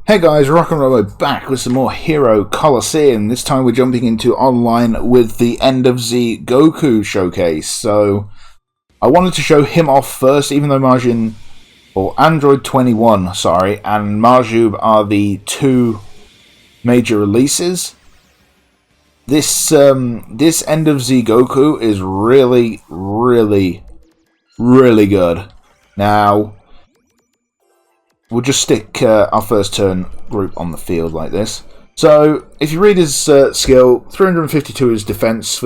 Hey guys, Rock and Robo back with some more Hero Colosseum. This time we're jumping into online with the End of Z Goku showcase. So, I wanted to show him off first, even though Android 21, and Marjube are the two major releases. This End of Z Goku is really good. Now, we'll just stick our first turn group on the field like this. So, if you read his skill, 352 is defense,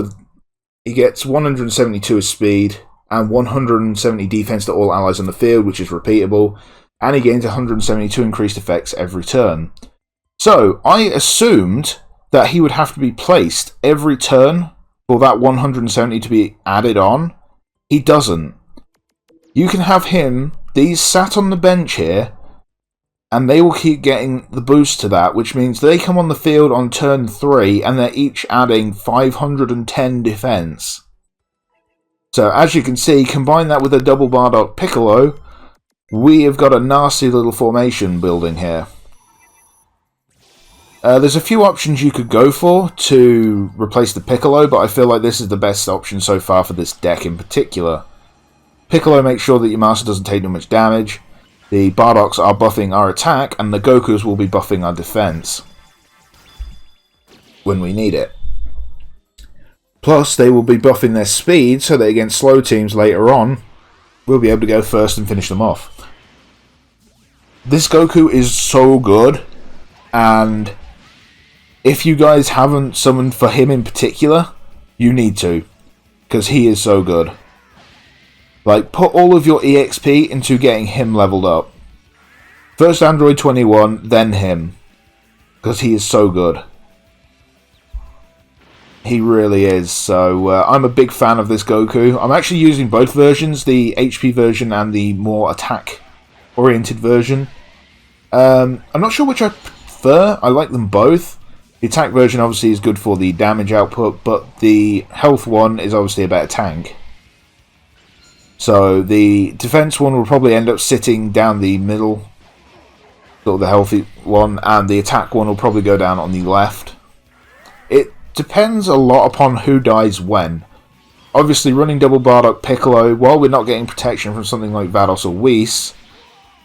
he gets 172 is speed, and 170 defense to all allies on the field, which is repeatable, and he gains 172 increased effects every turn. So, I assumed that he would have to be placed every turn for that 170 to be added on. He doesn't. You can have these sat on the bench here, and they will keep getting the boost to that, which means they come on the field on turn 3, and they're each adding 510 defense. So, as you can see, combine that with a double Bardock Piccolo, we have got a nasty little formation building here. There's a few options you could go for to replace the Piccolo, but I feel like this is the best option so far for this deck in particular. Piccolo makes sure that your master doesn't take too much damage. The Bardocks are buffing our attack, and the Gokus will be buffing our defense when we need it. Plus, they will be buffing their speed, so that against slow teams later on, we'll be able to go first and finish them off. This Goku is so good, and if you guys haven't summoned for him in particular, you need to, because he is so good. Like, put all of your EXP into getting him leveled up. First Android 21, then him. Because he is so good. He really is. So, I'm a big fan of this Goku. I'm actually using both versions, the HP version and the more attack-oriented version. I'm not sure which I prefer. I like them both. The attack version obviously is good for the damage output, but the health one is obviously a better tank. So the defense one will probably end up sitting down the middle, sort of the healthy one, and the attack one will probably go down on the left. It depends a lot upon who dies when. Obviously, running double Bardock Piccolo, while we're not getting protection from something like Vados or Whis,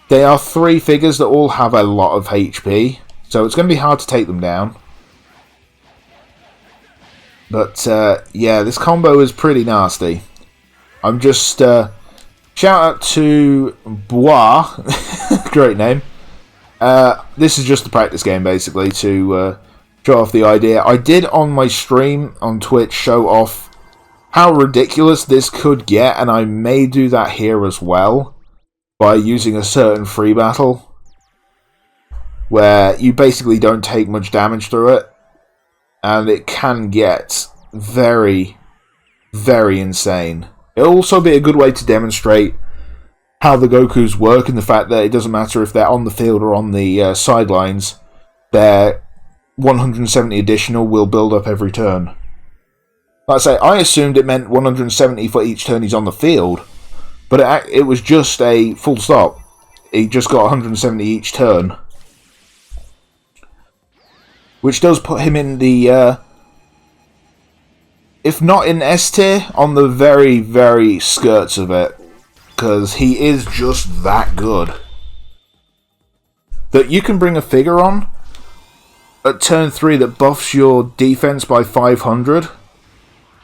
they are three figures that all have a lot of HP, so it's going to be hard to take them down. But yeah, this combo is pretty nasty. I'm just, shout out to Bois, great name. This is just a practice game, basically, to show off the idea. I did, on my stream on Twitch, show off how ridiculous this could get, and I may do that here as well, by using a certain free battle, where you basically don't take much damage through it, and it can get very, very insane. It'll also be a good way to demonstrate how the Gokus work, and the fact that it doesn't matter if they're on the field or on the sidelines, their 170 additional will build up every turn. Like I say, I assumed it meant 170 for each turn he's on the field, but it was just a full stop. He just got 170 each turn. Which does put him in the, if not in S tier, on the very, very skirts of it. Because he is just that good. That you can bring a figure on at turn 3 that buffs your defense by 500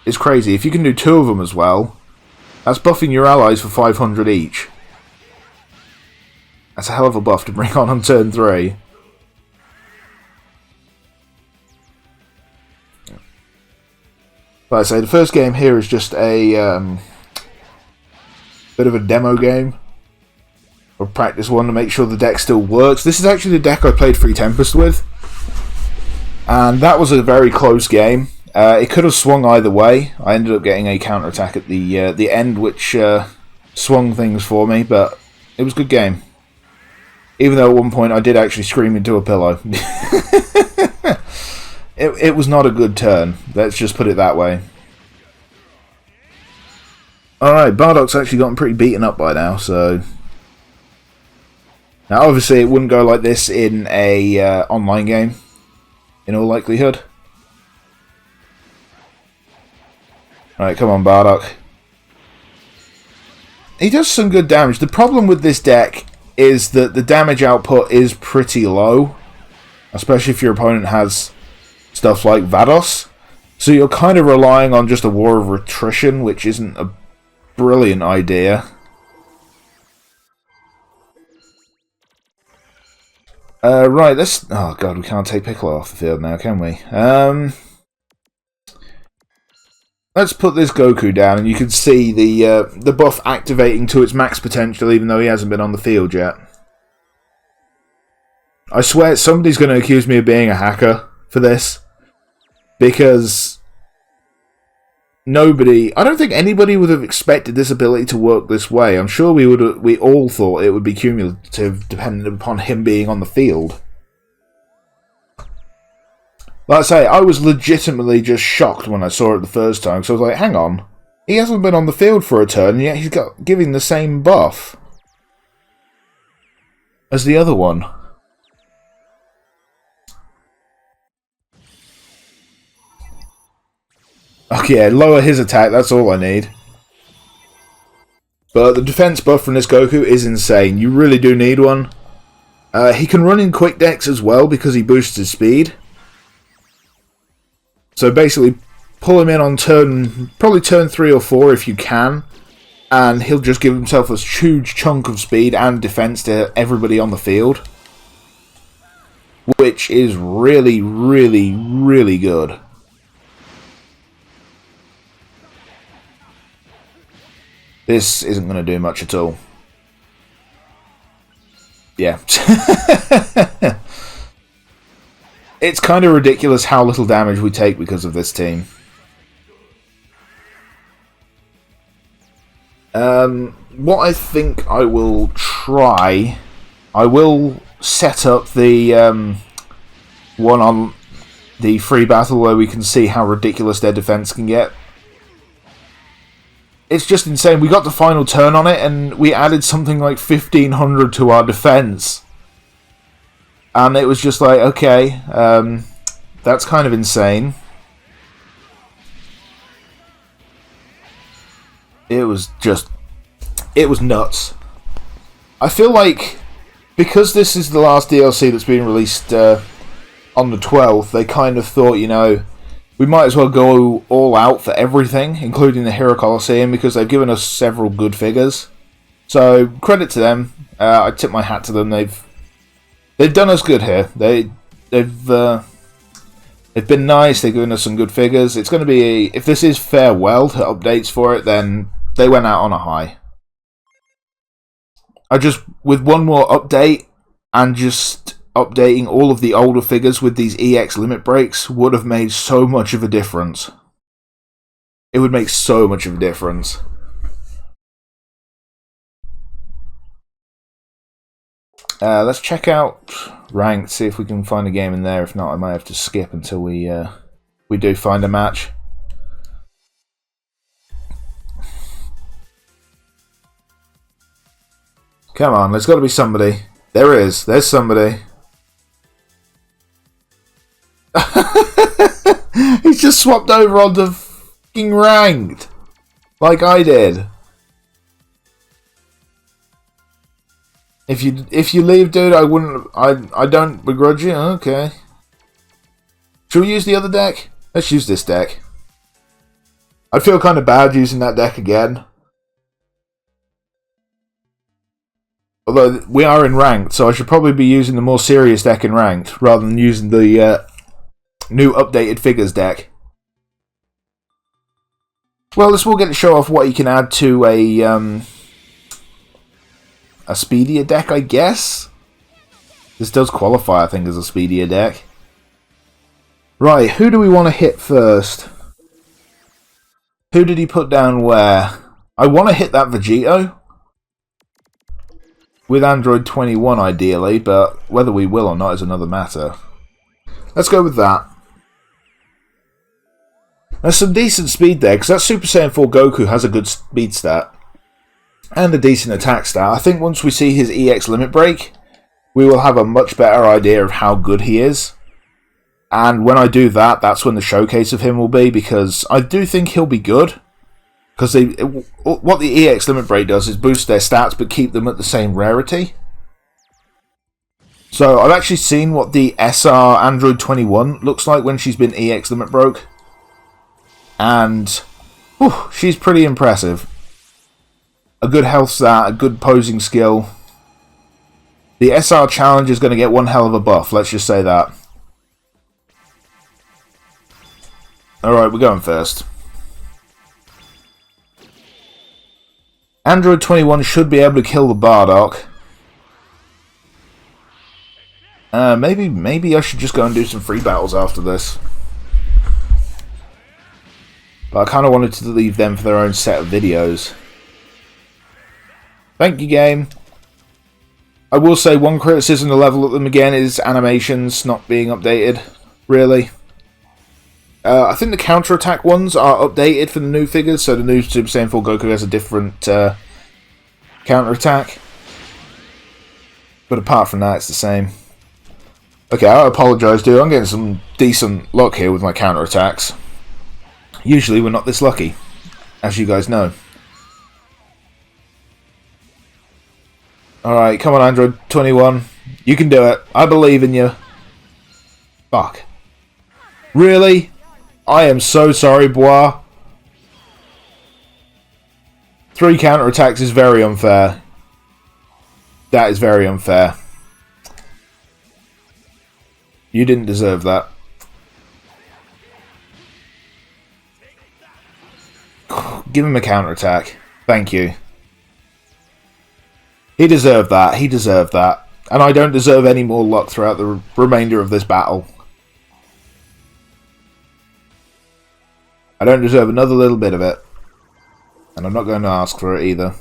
is crazy. If you can do 2 of them as well, that's buffing your allies for 500 each. That's a hell of a buff to bring on turn 3. Like I say, the first game here is just a bit of a demo game, or practice one to make sure the deck still works. This is actually the deck I played Free Tempest with, and that was a very close game. It could have swung either way. I ended up getting a counter-attack at the end, which swung things for me, but it was a good game. Even though at one point I did actually scream into a pillow. It was not a good turn, let's just put it that way. Alright, Bardock's actually gotten pretty beaten up by now, so Now, obviously, it wouldn't go like this in a online game, in all likelihood. Right, come on, Bardock. He does some good damage. The problem with this deck is that the damage output is pretty low, especially if your opponent has stuff like Vados. So you're kind of relying on just a war of attrition, which isn't a brilliant idea. Right, let's... Oh god, we can't take Piccolo off the field now, can we? Let's put this Goku down, and you can see the buff activating to its max potential, even though he hasn't been on the field yet. I swear somebody's going to accuse me of being a hacker for this, because I don't think anybody would have expected this ability to work this way. I'm sure we all thought it would be cumulative, depending upon him being on the field. Like I say, I was legitimately just shocked when I saw it the first time, so I was like, hang on, he hasn't been on the field for a turn, and yet he's giving the same buff as the other one. Okay, lower his attack, that's all I need. But the defense buff from this Goku is insane. You really do need one. He can run in quick decks as well because he boosts his speed. So basically, pull him in on probably turn 3 or 4 if you can, and he'll just give himself a huge chunk of speed and defense to everybody on the field. Which is really, really, really good. This isn't going to do much at all. Yeah. It's kind of ridiculous how little damage we take because of this team. What I think I will try... I will set up the one on the free battle where we can see how ridiculous their defense can get. It's just insane. We got the final turn on it and we added something like 1500 to our defense. And it was just like, okay, that's kind of insane. It was nuts. I feel like, because this is the last DLC that's been released on the 12th, they kind of thought, you know, we might as well go all out for everything, including the Hero Colosseum, because they've given us several good figures. So, credit to them. I tip my hat to them. They've done us good here. They've been nice. They've given us some good figures. It's going to be if this is farewell to updates for it, then they went out on a high. With one more update and just updating all of the older figures with these EX limit breaks would have made so much of a difference. It would make so much of a difference. Let's check out Ranked, see if we can find a game in there. If not, I might have to skip until we do find a match. Come on, there's got to be somebody. There is. There's somebody. He's just swapped over onto fucking Ranked. Like I did. If you leave, dude, I don't begrudge you. Okay. Should we use the other deck? Let's use this deck. I feel kind of bad using that deck again. Although we are in Ranked, so I should probably be using the more serious deck in Ranked rather than using the new updated figures deck. Well, this will get to show off what you can add to a speedier deck, I guess. This does qualify, I think, as a speedier deck. Right, who do we want to hit first? Who did he put down where? I want to hit that Vegito. With Android 21, ideally, but whether we will or not is another matter. Let's go with that. There's some decent speed there, because that Super Saiyan 4 Goku has a good speed stat. And a decent attack stat. I think once we see his EX limit break, we will have a much better idea of how good he is. And when I do that, that's when the showcase of him will be, because I do think he'll be good. Because what the EX Limit Break does is boost their stats, but keep them at the same rarity. So I've actually seen what the SR Android 21 looks like when she's been EX Limit Broke. And whew, she's pretty impressive. A good health stat, a good posing skill. The SR Challenge is going to get one hell of a buff, let's just say that. Alright, we're going first. Android 21 should be able to kill the Bardock. Maybe I should just go and do some free battles after this. But I kind of wanted to leave them for their own set of videos. Thank you, game. I will say one criticism to level at them again is animations not being updated. Really. I think the counter-attack ones are updated for the new figures, so the new Super Saiyan 4 Goku has a different counter-attack. But apart from that, it's the same. Okay, I apologise, dude. I'm getting some decent luck here with my counter-attacks. Usually we're not this lucky, as you guys know. Alright, come on, Android 21. You can do it. I believe in you. Fuck. Really? I am so sorry, Bois. 3 counterattacks is very unfair. That is very unfair. You didn't deserve that. Give him a counterattack. Thank you. He deserved that. He deserved that. And I don't deserve any more luck throughout the remainder of this battle. I don't deserve another little bit of it. And I'm not going to ask for it either.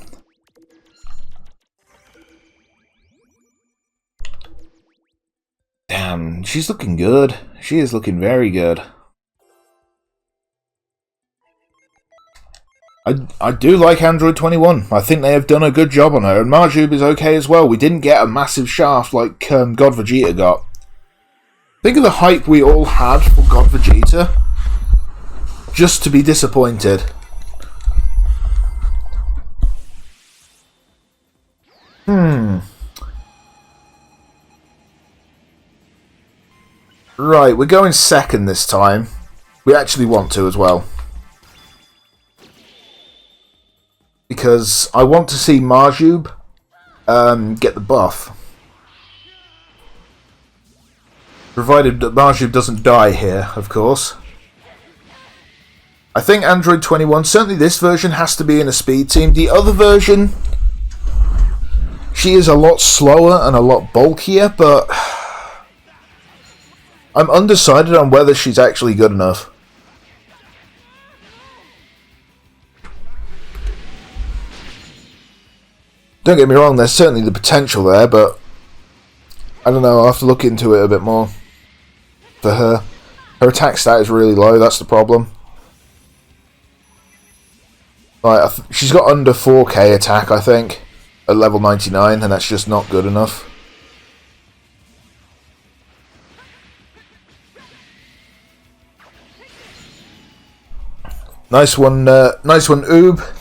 Damn, she's looking good. She is looking very good. I do like Android 21. I think they have done a good job on her. And Marjube is okay as well. We didn't get a massive shaft like God Vegeta got. Think of the hype we all had for God Vegeta. Just to be disappointed. Right, we're going second this time. We actually want to as well. Because I want to see Marjube get the buff. Provided that Marjube doesn't die here, of course. I think Android 21, certainly this version, has to be in a speed team. The other version, she is a lot slower and a lot bulkier, but I'm undecided on whether she's actually good enough. Don't get me wrong, there's certainly the potential there, but I don't know, I'll have to look into it a bit more for her. Her attack stat is really low, that's the problem. Right, she's got under 4k attack, I think, at level 99, and that's just not good enough. Nice one, Oob.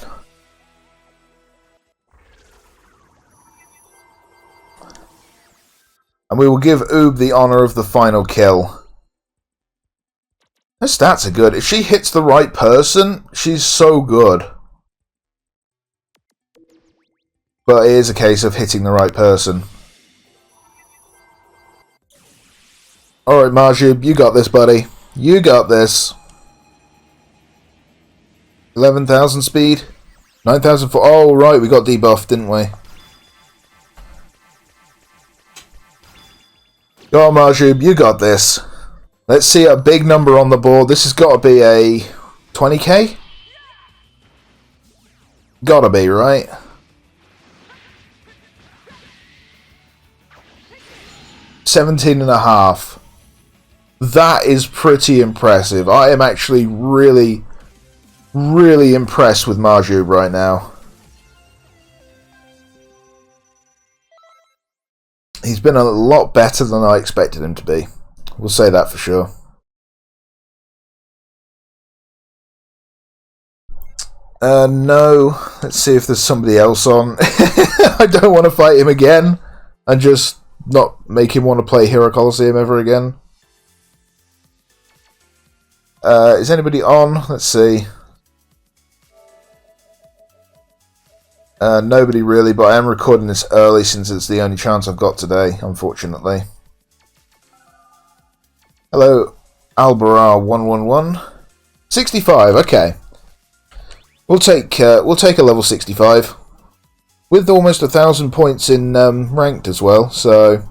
And we will give Oob the honour of the final kill. Her stats are good. If she hits the right person, she's so good. But it is a case of hitting the right person. Alright, Marjube, you got this, buddy. You got this. 11,000 speed. 9,000 for... Oh, right, we got debuffed, didn't we? Go on, Marjube, you got this. Let's see a big number on the board. This has got to be a 20k? Gotta be, right? $17.5. That is pretty impressive. I am actually really impressed with Marjube right now. He's been a lot better than I expected him to be. We'll say that for sure. No. Let's see if there's somebody else on. I don't want to fight him again and just not make him want to play Hero Colosseum ever again. Is anybody on? Let's see. Nobody really, but I am recording this early since it's the only chance I've got today, unfortunately. Hello, Albera111. 65, okay. We'll take a level 65. With almost 1,000 points in ranked as well, so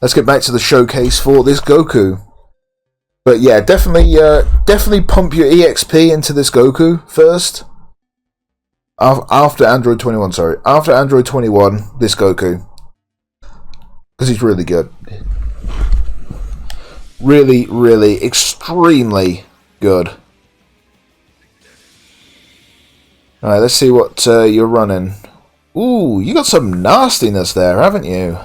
let's get back to the showcase for this Goku. But yeah, definitely pump your EXP into this Goku first. After Android 21, sorry. After Android 21, this Goku. Because he's really good. Really, really, extremely good. Alright, let's see what you're running. Ooh, you got some nastiness there, haven't you?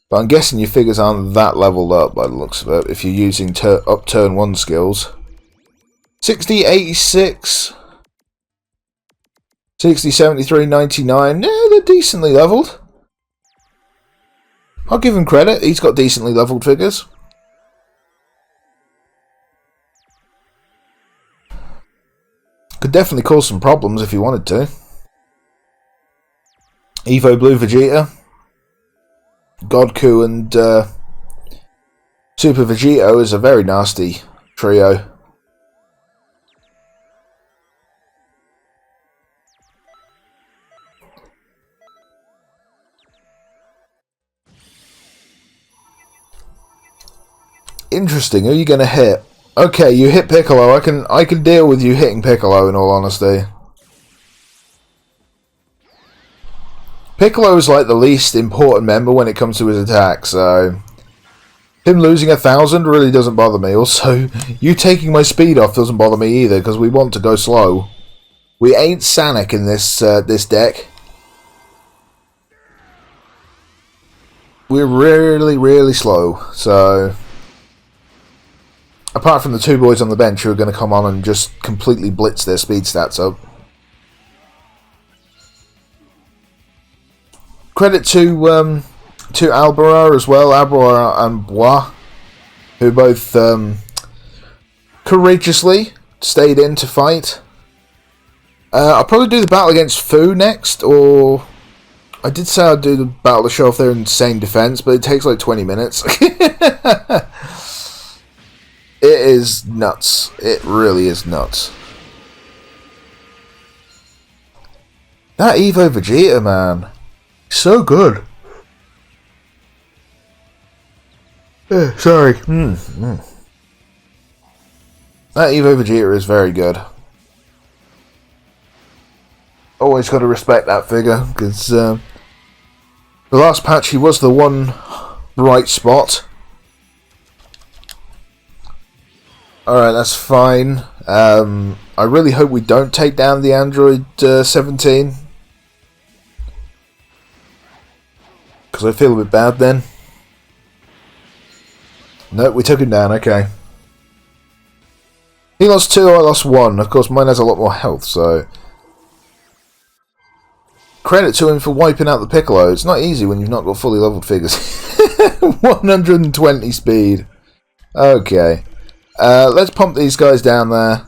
But I'm guessing your figures aren't that leveled up by the looks of it, if you're using up turn 1 skills. 60, 86, 60, 73, 99. Yeah, they're decently leveled. I'll give him credit. He's got decently leveled figures. Could definitely cause some problems if you wanted to. Evo Blue Vegeta, Goku and Super Vegito is a very nasty trio. Interesting. Who are you going to hit? Okay, you hit Piccolo. I can deal with you hitting Piccolo, in all honesty. Piccolo is like the least important member when it comes to his attack, so him losing 1,000 really doesn't bother me. Also, you taking my speed off doesn't bother me either, because we want to go slow. We ain't Sonic in this this deck. We're really, really slow, so apart from the two boys on the bench who are going to come on and just completely blitz their speed stats up. Credit to Albera as well, Albera and Bois, who both courageously stayed in to fight. I'll probably do the battle against Fu next, or I did say I'd do the battle to show off their insane defense, but it takes like 20 minutes. It is nuts. It really is nuts. That Evo Vegeta, man. So good. Sorry. That Evo Vegeta is very good. Always got to respect that figure, because the last patch he was the one bright spot. Alright, that's fine. I really hope we don't take down the Android 17. Because I feel a bit bad then. Nope, we took him down, okay. He lost 2, I lost 1. Of course, mine has a lot more health, so credit to him for wiping out the Piccolo. It's not easy when you've not got fully leveled figures. 120 speed. Okay. Let's pump these guys down there.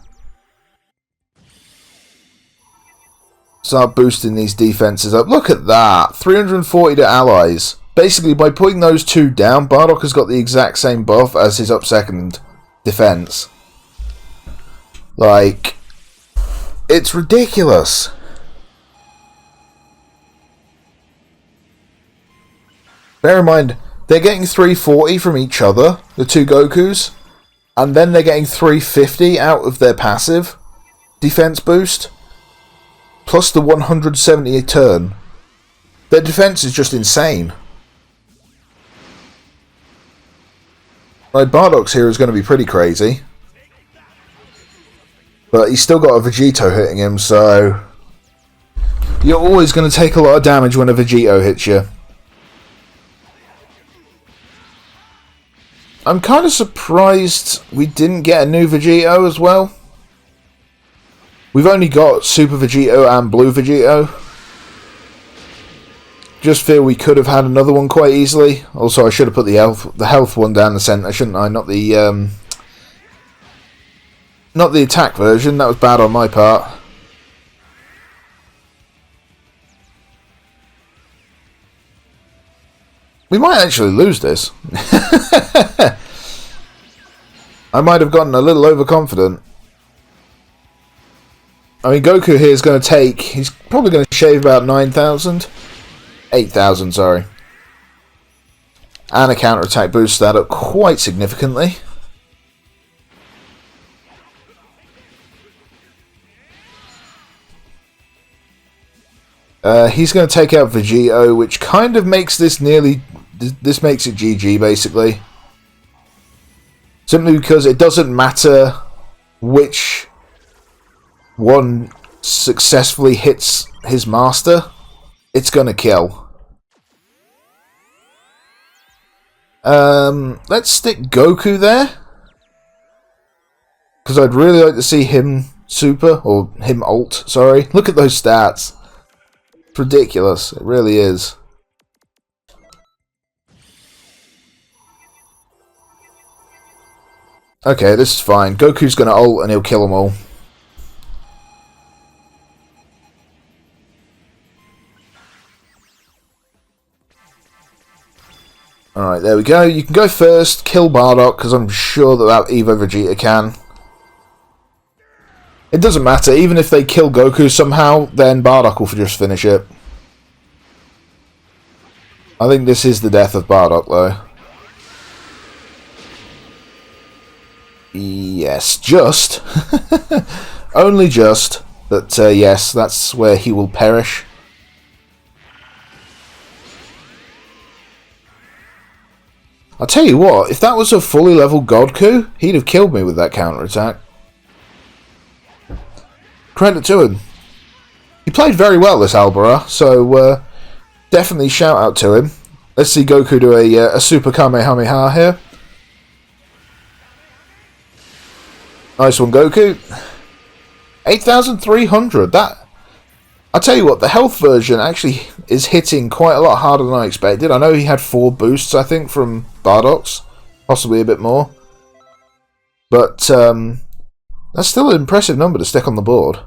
Start boosting these defenses up. Look at that. 340 to allies. Basically, by putting those two down, Bardock has got the exact same buff as his up second defense. Like, it's ridiculous. Bear in mind, they're getting 340 from each other, the two Gokus, and then they're getting 350 out of their passive defense boost, plus the 170 a turn. Their defense is just insane. Right, Bardock's here is going to be pretty crazy. But he's still got a Vegito hitting him, so You're always going to take a lot of damage when a Vegito hits you. I'm kind of surprised we didn't get a new Vegito as well. We've only got Super Vegito and Blue Vegito. Just feel we could have had another one quite easily. Also, I should have put the health one down the centre, shouldn't I? Not the attack version. That was bad on my part. We might actually lose this. I might have gotten a little overconfident. I mean, Goku here is going to take... He's probably going to shave about 9,000. 8,000, sorry. And a counter-attack boosts that up quite significantly. He's going to take out Vegito, which kind of makes this nearly... This makes it GG, basically. Simply because it doesn't matter which one successfully hits his master, it's going to kill. Let's stick Goku there. Because I'd really like to see him super, or him ult, sorry. Look at those stats. It's ridiculous, it really is. Okay, this is fine. Goku's gonna ult and he'll kill them all. Alright, there we go. You can go first, kill Bardock, because I'm sure that Evo Vegeta can. It doesn't matter, even if they kill Goku somehow, then Bardock will just finish it. I think this is the death of Bardock, though. Yes, just. Only just. But yes, that's where he will perish. I'll tell you what, if that was a fully leveled Goku, he'd have killed me with that counter-attack. Credit to him. He played very well, this Albera, so definitely shout out to him. Let's see Goku do a Super Kamehameha here. Nice one, Goku. 8,300. That, I'll tell you what, the health version actually is hitting quite a lot harder than I expected. I know he had 4 boosts, I think, from Bardock's. Possibly a bit more. But that's still an impressive number to stick on the board.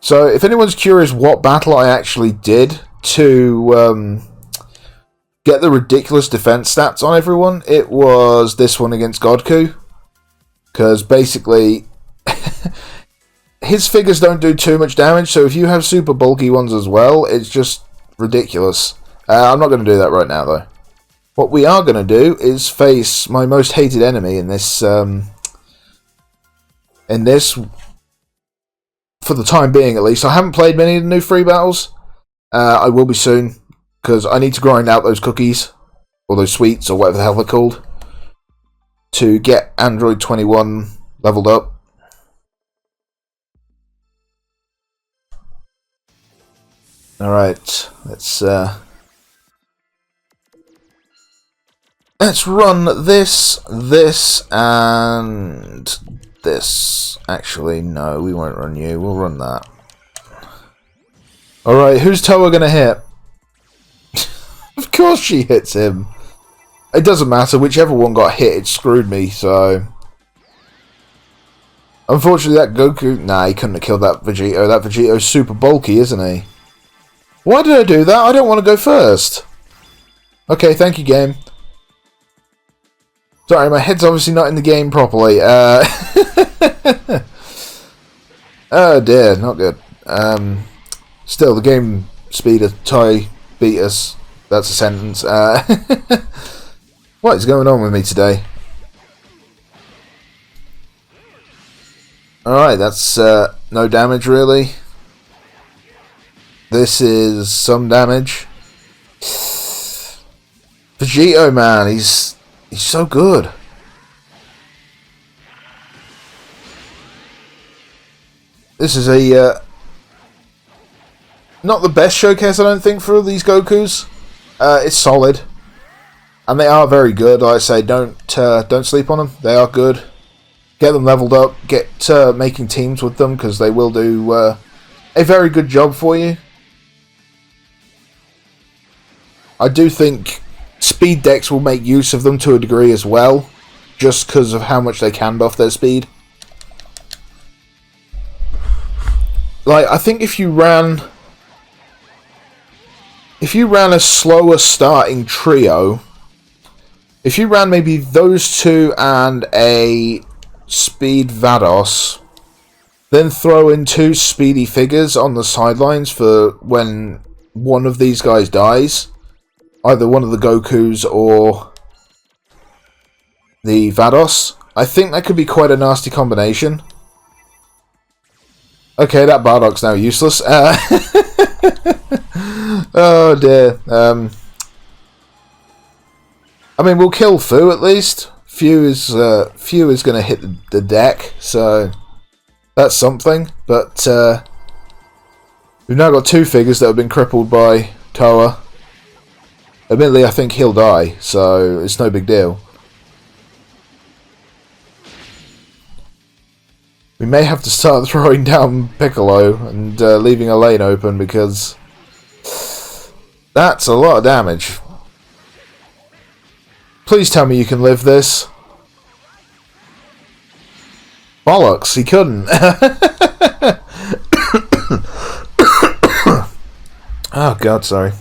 So, if anyone's curious what battle I actually did to get the ridiculous defense stats on everyone, it was this one against Goku. Because basically, his figures don't do too much damage, so if you have super bulky ones as well, it's just ridiculous. I'm not going to do that right now, though. What we are going to do is face my most hated enemy in this, for the time being at least. I haven't played many of the new free battles. I will be soon, because I need to grind out those cookies, or those sweets, or whatever the hell they're called, to get Android 21 leveled up. Alright, let's run this, and this. Actually, no, we won't run you, we'll run that. Alright, who's Toa gonna hit? Of course she hits him. It doesn't matter, whichever one got hit, it screwed me, so... Unfortunately, that Goku... Nah, he couldn't have killed that Vegito. That Vegito's super bulky, isn't he? Why did I do that? I don't want to go first. Okay, thank you, game. Sorry, my head's obviously not in the game properly. Oh dear, not good. Still, the game speed of Toy beat us. That's a sentence. What is going on with me today? Alright, that's no damage really. This is some damage. Vegito, man, he's so good. This is a not the best showcase, I don't think, for these Gokus. It's solid. And they are very good. Like I say, don't sleep on them. They are good. Get them leveled up. Get making teams with them, because they will do a very good job for you. I do think speed decks will make use of them to a degree as well, just because of how much they can buff their speed. Like, I think if you ran a slower starting trio, if you ran maybe those two and a speed Vados, then throw in 2 speedy figures on the sidelines for when one of these guys dies, either one of the Gokus or the Vados, I think that could be quite a nasty combination. Okay, that Bardock's now useless. Oh dear. I mean, we'll kill Fu at least. Few is going to hit the deck, so that's something. But we've now got 2 figures that have been crippled by Toa. Admittedly, I think he'll die, so it's no big deal. We may have to start throwing down Piccolo and leaving a lane open, because that's a lot of damage. Please tell me you can live this. Bollocks, he couldn't. Oh god, sorry.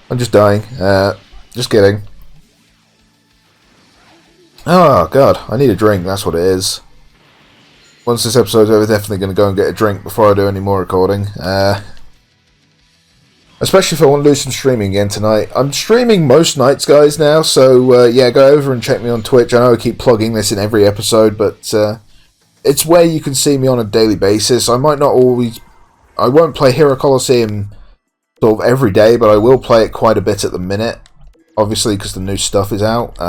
I'm just dying. Just kidding. Oh god, I need a drink, that's what it is. Once this episode's over, definitely going to go and get a drink before I do any more recording. Especially if I want to do some streaming again tonight. I'm streaming most nights, guys, now, so yeah, go over and check me on Twitch. I know I keep plugging this in every episode, but it's where you can see me on a daily basis. I might not always... I won't play Hero Colosseum sort of every day, but I will play it quite a bit at the minute. Obviously, because the new stuff is out.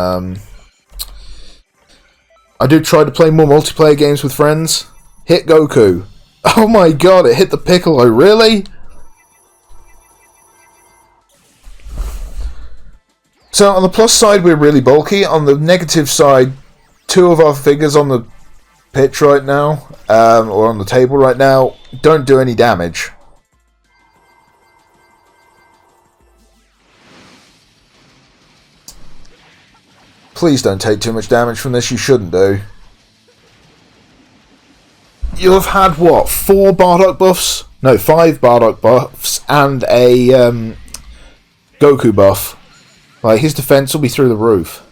I do try to play more multiplayer games with friends. Hit Goku. Oh my god, it hit the Piccolo, really? So on the plus side, we're really bulky. On the negative side, 2 of our figures on the pitch right now, or on the table right now, don't do any damage. Please don't take too much damage from this, you shouldn't do. You'll have had, what, 4 Bardock buffs? No, 5 Bardock buffs and a Goku buff. Like, his defense will be through the roof.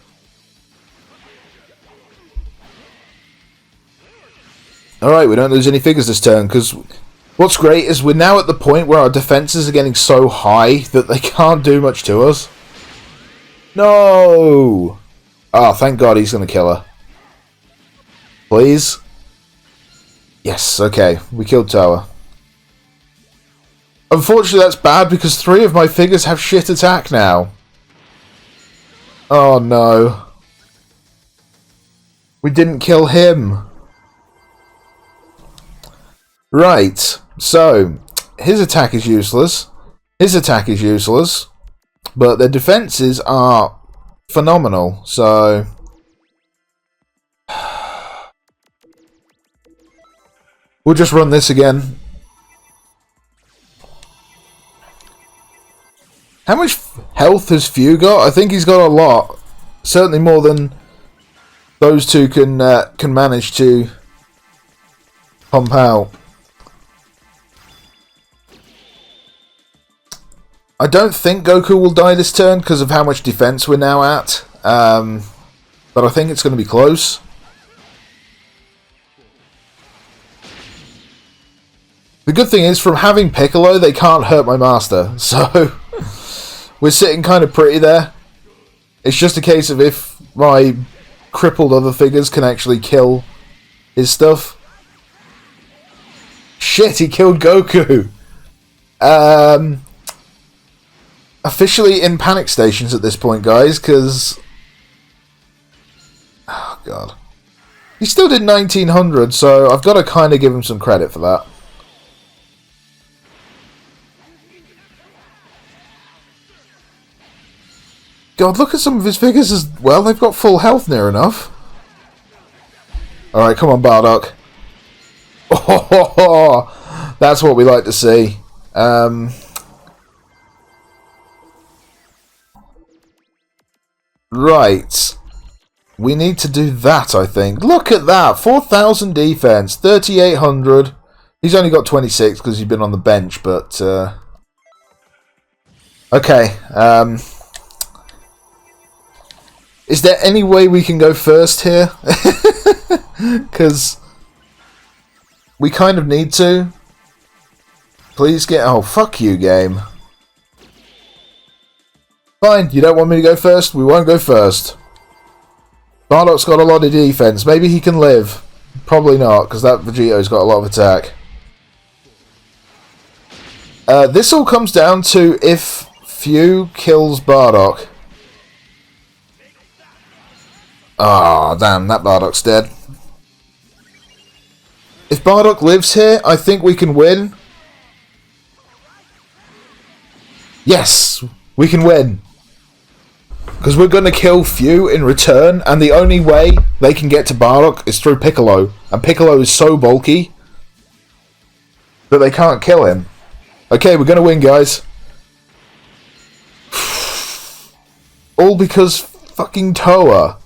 Alright, we don't lose any figures this turn, because what's great is we're now at the point where our defenses are getting so high that they can't do much to us. No! Oh, thank God he's going to kill her. Please? Yes, okay. We killed Toa. Unfortunately, that's bad because 3 of my figures have shit attack now. Oh, no. We didn't kill him. Right. So, his attack is useless. His attack is useless. But their defenses are phenomenal, so we'll just run this again. How much health has Few got? I think he's got a lot. Certainly more than those 2 can manage to pump out. I don't think Goku will die this turn because of how much defense we're now at. But I think it's going to be close. The good thing is, from having Piccolo, they can't hurt my master. So, we're sitting kind of pretty there. It's just a case of if my crippled other figures can actually kill his stuff. Shit, he killed Goku! Officially in panic stations at this point, guys, because... Oh, God. He still did 1900, so I've got to kind of give him some credit for that. God, look at some of his figures as well. They've got full health near enough. Alright, come on, Bardock. Oh, that's what we like to see. Right. We need to do that, I think. Look at that! 4,000 defense, 3,800. He's only got 26 because he's been on the bench, but... Okay, is there any way we can go first here? Because we kind of need to. Please get... Oh, fuck you, game. Fine, you don't want me to go first? We won't go first. Bardock's got a lot of defense. Maybe he can live. Probably not, because that Vegeto's got a lot of attack. This all comes down to if Few kills Bardock. Ah, oh, damn, that Bardock's dead. If Bardock lives here, I think we can win. Yes, we can win. Because we're going to kill Few in return, and the only way they can get to Bardock is through Piccolo. And Piccolo is so bulky that they can't kill him. Okay, we're going to win, guys. All because fucking Toa.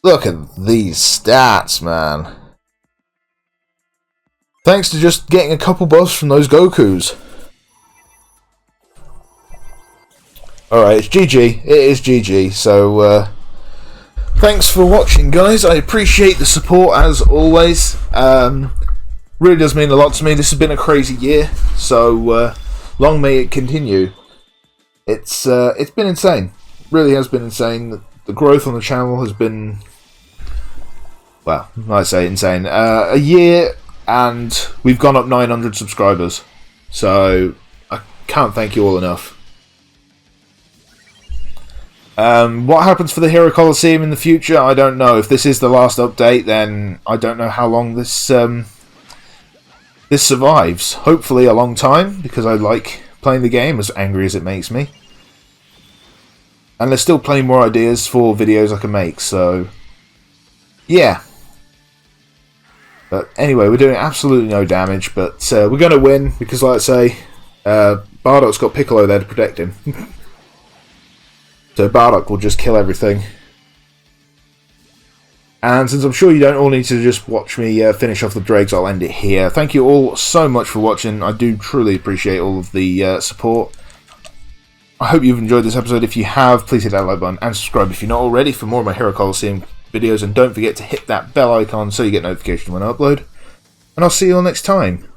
Look at these stats, man. Thanks to just getting a couple buffs from those Gokus. Alright, it's GG. It is GG. So, thanks for watching, guys. I appreciate the support, as always. Really does mean a lot to me. This has been a crazy year. So, long may it continue. It's been insane. It really has been insane. The growth on the channel has been... Well, I say insane. A year... And we've gone up 900 subscribers. So, I can't thank you all enough. What happens for the Hero Colosseum in the future? I don't know. If this is the last update, then I don't know how long this this survives. Hopefully a long time, because I like playing the game, as angry as it makes me. And there's still plenty more ideas for videos I can make, so... Yeah. But anyway, we're doing absolutely no damage, but we're going to win, because like I say, Bardock's got Piccolo there to protect him. So Bardock will just kill everything. And since I'm sure you don't all need to just watch me finish off the dregs, I'll end it here. Thank you all so much for watching. I do truly appreciate all of the support. I hope you've enjoyed this episode. If you have, please hit that like button and subscribe if you're not already for more of my Hero Colosseum videos, and don't forget to hit that bell icon so you get notification when I upload. And I'll see you all next time.